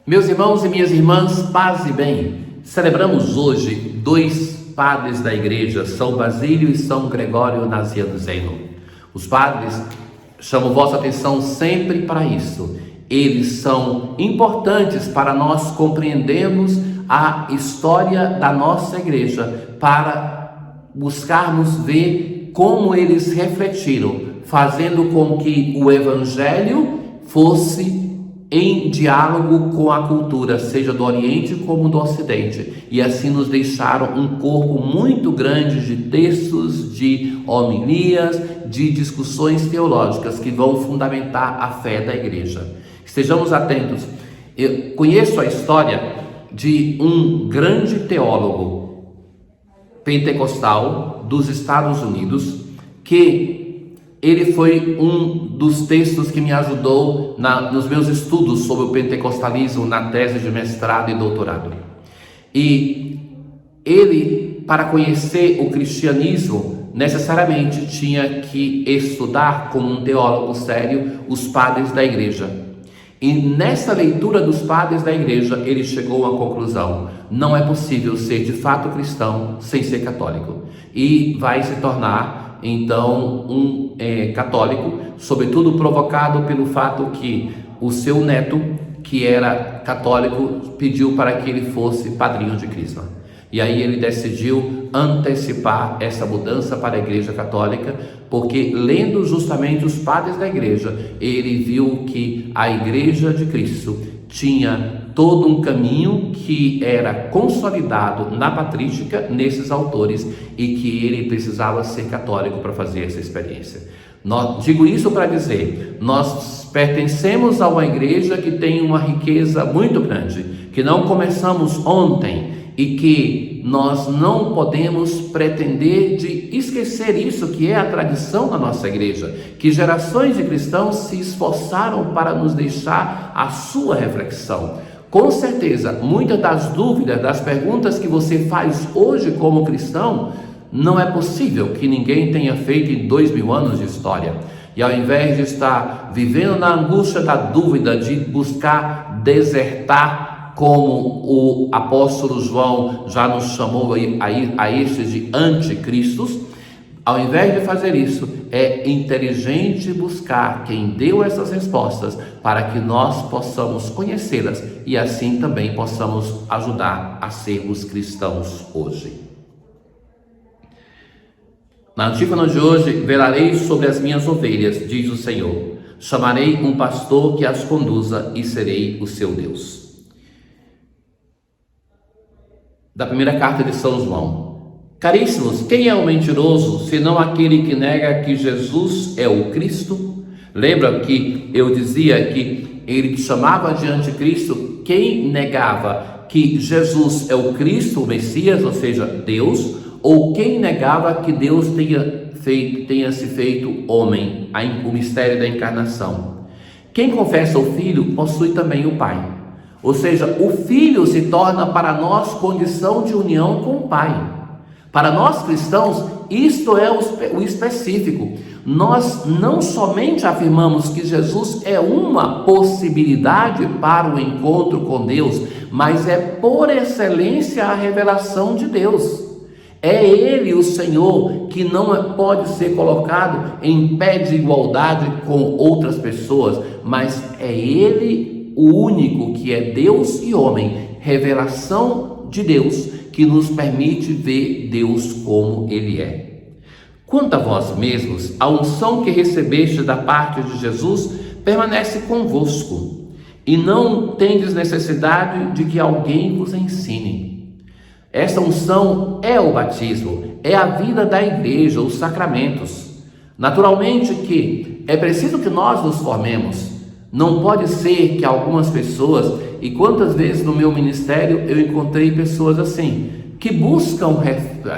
Meus irmãos e minhas irmãs, paz e bem. Celebramos hoje dois padres da igreja, São Basílio e São Gregório Nazianzeno. Os padres chamam vossa atenção sempre para isso. Eles são importantes para nós compreendermos a história da nossa igreja, para buscarmos ver como eles refletiram, fazendo com que o evangelho fosse em diálogo com a cultura, seja do Oriente como do Ocidente, e assim nos deixaram um corpo muito grande de textos, de homilias, de discussões teológicas que vão fundamentar a fé da igreja. Estejamos atentos. Eu conheço a história de um grande teólogo pentecostal dos Estados Unidos, que ele foi um dos textos que me ajudou nos meus estudos sobre o pentecostalismo na tese de mestrado e doutorado. E ele, para conhecer o cristianismo, necessariamente tinha que estudar como um teólogo sério os padres da igreja. E nessa leitura dos padres da igreja, ele chegou a uma conclusão: não é possível ser de fato cristão sem ser católico. E vai se tornar então um católico, sobretudo provocado pelo fato que o seu neto, que era católico, pediu para que ele fosse padrinho de Crisma. E aí ele decidiu antecipar essa mudança para a igreja católica, porque lendo justamente os padres da igreja, ele viu que a igreja de Cristo tinha todo um caminho que era consolidado na patrística nesses autores e que ele precisava ser católico para fazer essa experiência. Digo isso para dizer, nós pertencemos a uma igreja que tem uma riqueza muito grande, que não começamos ontem e que nós não podemos pretender de esquecer isso, que é a tradição da nossa igreja, que gerações de cristãos se esforçaram para nos deixar a sua reflexão. Com certeza, muitas das dúvidas, das perguntas que você faz hoje como cristão, não é possível que ninguém tenha feito em 2000 anos de história. E ao invés de estar vivendo na angústia da dúvida, de buscar desertar, como o apóstolo João já nos chamou a estes de anticristos, ao invés de fazer isso, é inteligente buscar quem deu essas respostas para que nós possamos conhecê-las e assim também possamos ajudar a sermos cristãos hoje. Na antífona de hoje, velarei sobre as minhas ovelhas, diz o Senhor. Chamarei um pastor que as conduza e serei o seu Deus. Da primeira carta de São João. Caríssimos, quem é o mentiroso, senão aquele que nega que Jesus é o Cristo? Lembra que eu dizia que ele chamava de anticristo quem negava que Jesus é o Cristo, o Messias, ou seja, Deus, ou quem negava que Deus tenha se feito homem, o mistério da encarnação. Quem confessa o Filho possui também o Pai. Ou seja, o Filho se torna para nós condição de união com o Pai. Para nós cristãos, isto é o específico. Nós não somente afirmamos que Jesus é uma possibilidade para o encontro com Deus, mas é por excelência a revelação de Deus. É Ele, o Senhor, que não pode ser colocado em pé de igualdade com outras pessoas, mas é Ele o único que é Deus e homem, revelação de Deus, que nos permite ver Deus como Ele é. Quanto a vós mesmos, a unção que recebeste da parte de Jesus permanece convosco, e não tendes necessidade de que alguém vos ensine. Esta unção é o batismo, é a vida da igreja, os sacramentos. Naturalmente que é preciso que nós nos formemos. Não pode ser que algumas pessoas, e quantas vezes no meu ministério eu encontrei pessoas assim, que buscam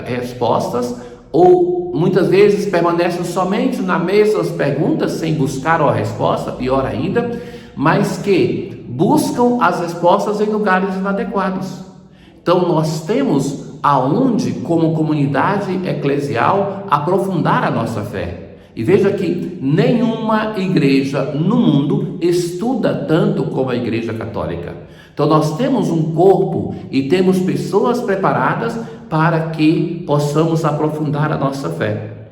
respostas ou muitas vezes permanecem somente nas mesmas perguntas sem buscar a resposta, pior ainda, mas que buscam as respostas em lugares inadequados. Então nós temos aonde, como comunidade eclesial, aprofundar a nossa fé. E veja que nenhuma igreja no mundo estuda tanto como a Igreja Católica. Então nós temos um corpo e temos pessoas preparadas para que possamos aprofundar a nossa fé.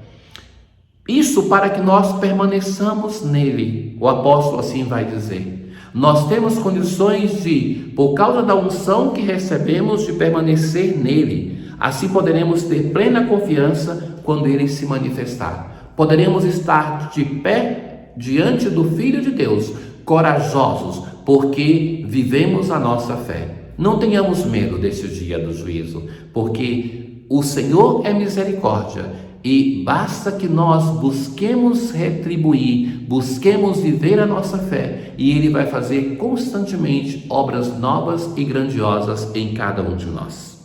Isso para que nós permaneçamos nele, o apóstolo assim vai dizer. Nós temos condições de, por causa da unção que recebemos, de permanecer nele. Assim poderemos ter plena confiança quando ele se manifestar. Poderemos estar de pé diante do Filho de Deus, corajosos, porque vivemos a nossa fé. Não tenhamos medo desse dia do juízo, porque o Senhor é misericórdia e basta que nós busquemos retribuir, busquemos viver a nossa fé, e Ele vai fazer constantemente obras novas e grandiosas em cada um de nós.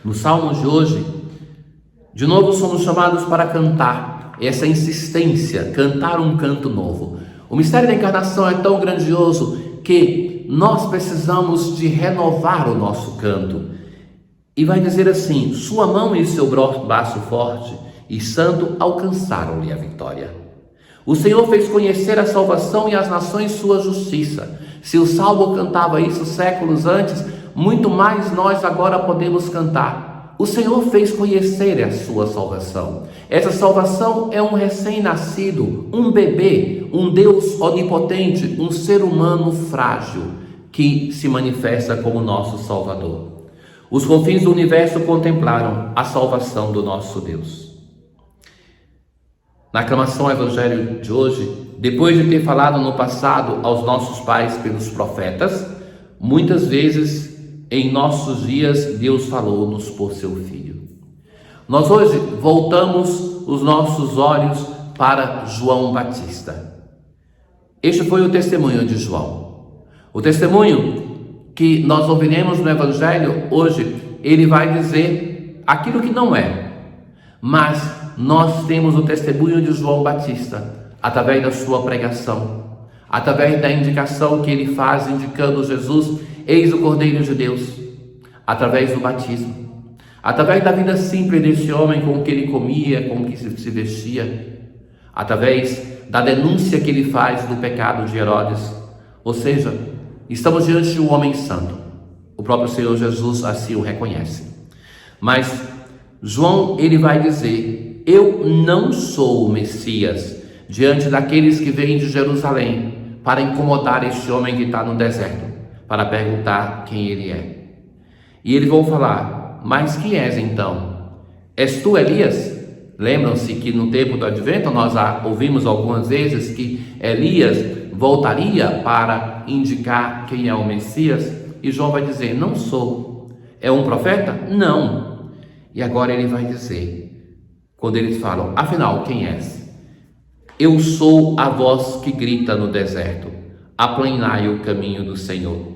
No Salmo de hoje, de novo somos chamados para cantar, essa insistência, cantar um canto novo. O mistério da encarnação é tão grandioso que nós precisamos de renovar o nosso canto. E vai dizer assim: sua mão e seu braço forte e santo alcançaram-lhe a vitória. O Senhor fez conhecer a salvação e as nações sua justiça. Se o Salmo cantava isso séculos antes, muito mais nós agora podemos cantar. O Senhor fez conhecer a sua salvação. Essa salvação é um recém-nascido, um bebê, um Deus onipotente, um ser humano frágil que se manifesta como nosso Salvador. Os confins do universo contemplaram a salvação do nosso Deus. Na aclamação ao Evangelho de hoje, depois de ter falado no passado aos nossos pais pelos profetas, muitas vezes em nossos dias Deus falou-nos por seu Filho. Nós hoje voltamos os nossos olhos para João Batista. Este foi o testemunho de João. O testemunho que nós ouviremos no Evangelho hoje, ele vai dizer aquilo que não é, mas nós temos o testemunho de João Batista, através da sua pregação, através da indicação que ele faz, indicando Jesus, eis o Cordeiro de Deus, através do batismo, através da vida simples desse homem, com o que ele comia, com o que se vestia, através da denúncia que ele faz do pecado de Herodes, ou seja, estamos diante de um homem santo. O próprio Senhor Jesus assim o reconhece. Mas João, ele vai dizer: eu não sou o Messias, diante daqueles que vêm de Jerusalém para incomodar este homem que está no deserto, para perguntar quem ele é. E eles vão falar: mas quem és então? És tu Elias? Lembram-se que no tempo do Advento nós ouvimos algumas vezes que Elias voltaria para indicar quem é o Messias, e João vai dizer: não sou. É um profeta? Não. E agora ele vai dizer, quando eles falam: afinal, quem és? Eu sou a voz que grita no deserto, aplanai o caminho do Senhor,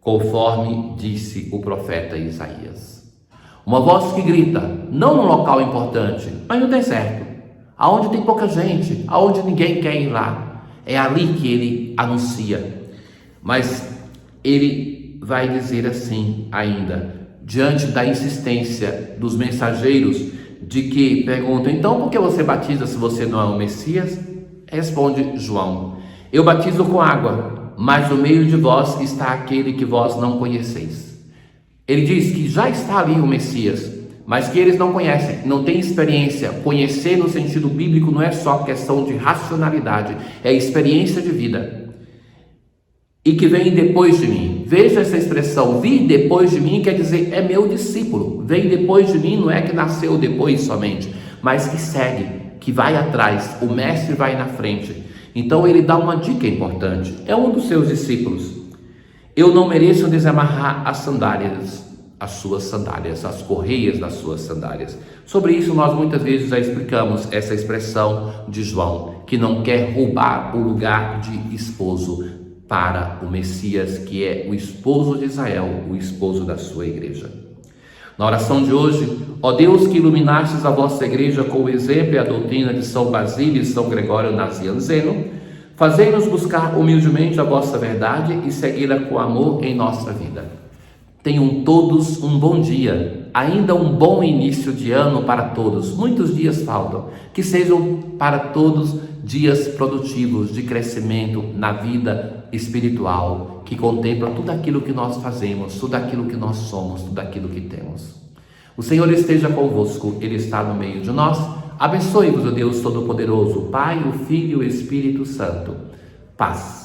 conforme disse o profeta Isaías. Uma voz que grita, não num local importante, mas no deserto, aonde tem pouca gente, aonde ninguém quer ir lá. É ali que ele anuncia. Mas ele vai dizer assim ainda, diante da insistência dos mensageiros, de que perguntam: então por que você batiza se você não é o Messias? Responde João: eu batizo com água, mas no meio de vós está aquele que vós não conheceis. Ele diz que já está ali o Messias, mas que eles não conhecem, não têm experiência. Conhecer no sentido bíblico não é só questão de racionalidade, é experiência de vida. E que vem depois de mim. Veja essa expressão, vir depois de mim, quer dizer, é meu discípulo. Vem depois de mim, não é que nasceu depois somente, mas que segue, que vai atrás, o mestre vai na frente. Então ele dá uma dica importante, é um dos seus discípulos. Eu não mereço desamarrar as suas sandálias, as correias das suas sandálias. Sobre isso nós muitas vezes já explicamos essa expressão de João, que não quer roubar o lugar de esposo para o Messias, que é o esposo de Israel, o esposo da sua igreja. Na oração de hoje: ó Deus, que iluminastes a vossa igreja com o exemplo e a doutrina de São Basílio e São Gregório Nazianzeno, fazei-nos buscar humildemente a vossa verdade e segui-la com amor em nossa vida. Tenham todos um bom dia ainda um bom início de ano para todos. Muitos dias faltam, que sejam para todos dias produtivos de crescimento na vida espiritual, que contempla tudo aquilo que nós fazemos, tudo aquilo que nós somos, tudo aquilo que temos. O Senhor esteja convosco, Ele está no meio de nós. Abençoe-vos o Deus Todo-Poderoso, o Pai, o Filho e o Espírito Santo. Paz.